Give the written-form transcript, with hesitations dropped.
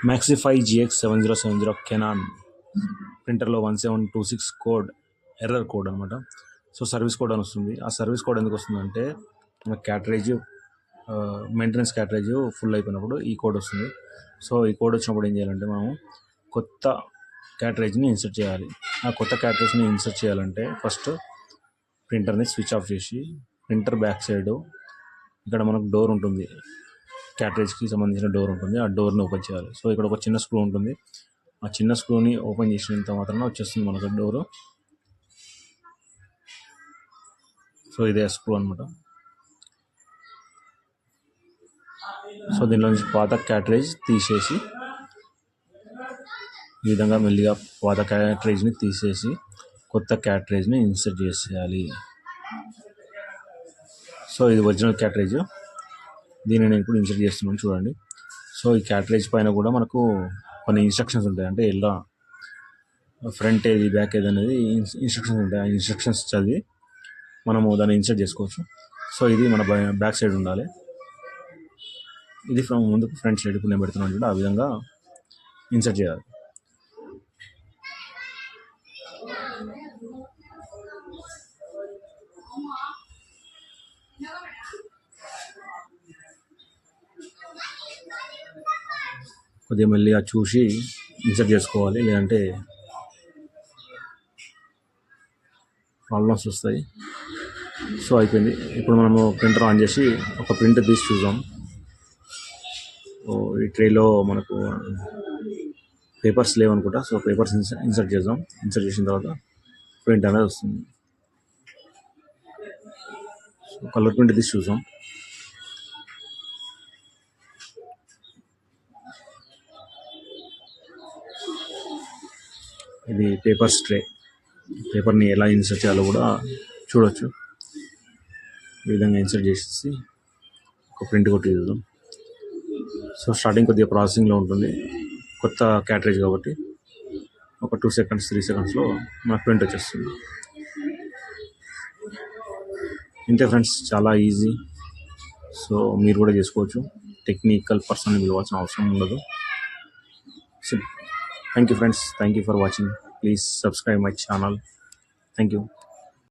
Maxify GX7070 Canon ప్రింటర్లో 1726 code error code అనమాట. So service code అని వస్తుంది. ఆ సర్వీస్ కోడ్ ఎందుకు వస్తుందంటే మన క్యాటరేజ్ మెయింటెనెన్స్ క్యాటరేజ్ ఫుల్ అయిపోయినప్పుడు ఈ కోడ్ వస్తుంది. సో ఈ కోడ్ వచ్చినప్పుడు ఏం చేయాలంటే మనం కొత్త క్యాటరేజ్ని ఇన్సర్ట్ చేయాలి. ఆ కొత్త క్యాటరేజ్ని ఇన్సర్ట్ చేయాలంటే ఫస్ట్ ప్రింటర్ని స్విచ్ ఆఫ్ చేసి ప్రింటర్ బ్యాక్ సైడ్ ఇక్కడ మనకు డోర్ ఉంటుంది, క్యాటరేజ్కి సంబంధించిన డోర్ ఉంటుంది. ఆ డోర్ని ఓపెన్ చేయాలి. సో ఇక్కడ ఒక చిన్న స్క్రూ ఉంటుంది. ఆ చిన్న స్క్రూని ఓపెన్ చేసినంత మాత్రాన వచ్చేస్తుంది మనకు డోరు. సో ఇదే స్క్రూ అనమాట. సో దీనిలో నుంచి పాత క్యాటరేజ్ తీసేసి ఈ విధంగా మెల్లిగా పాత క్యాటరేజ్ని తీసేసి కొత్త క్యాటరేజ్ని ఇన్సర్ట్ చేసేయాలి. సో ఇది ఒరిజినల్ క్యాటరేజ్, దీన్ని నేను ఇప్పుడు ఇన్సర్ట్ చేస్తున్నాను చూడండి. సో ఈ క్యాటరేజ్ పైన కూడా మనకు కొన్ని ఇన్స్ట్రక్షన్స్ ఉంటాయి. అంటే ఇలా ఫ్రంట్ ఏది బ్యాక్ ఏది అనేది ఇన్స్ట్రక్షన్స్ ఉంటాయి. ఆ ఇన్స్ట్రక్షన్స్ చదివి మనము దాన్ని ఇన్సర్ట్ చేసుకోవచ్చు. సో ఇది మన బ్యాక్ సైడ్ ఉండాలి. ఇది ముందుకు ఫ్రంట్ సైడ్ ఇప్పుడు నేను పెడుతున్నాను కూడా ఆ విధంగా ఇన్సర్ట్ చేయాలి. కొద్దిగా మెల్లిగా చూసి ఇన్సర్ట్ చేసుకోవాలి, లేదంటే ప్రాబ్లమ్స్ వస్తాయి. సో అయిపోయింది. ఇప్పుడు మనము ప్రింటర్ ఆన్ చేసి ఒక ప్రింట్ తీసి చూద్దాం. ఈ ట్రేలో మనకు పేపర్స్ లేవనుకుంటా. సో పేపర్స్ ఇన్సర్ట్ చేద్దాం. ఇన్సర్ట్ చేసిన తర్వాత ప్రింట్ అనేది వస్తుంది. సో కలర్ ప్రింట్ తీసి చూద్దాం. ఇది పేపర్స్ ట్రే. పేపర్ని ఎలా ఇన్సర్ట్ చేయాలో కూడా చూడవచ్చు. ఈ విధంగా ఇన్సర్ట్ చేసేసి ఒక ప్రింట్ కొట్టి చూద్దాం. సో స్టార్టింగ్ కొద్దిగా ప్రాసెసింగ్లో ఉంటుంది, కొత్త క్యాటరేజ్ కాబట్టి ఒక 2 seconds 3 secondsలో మనకు ప్రింట్ వచ్చేస్తుంది. ఇంతే ఫ్రెండ్స్, చాలా ఈజీ. సో మీరు కూడా చేసుకోవచ్చు. టెక్నికల్ పర్సన్ని పిలవాల్సిన అవసరం ఉండదు. Thank you friends, thank you for watching. Please subscribe my channel. Thank you.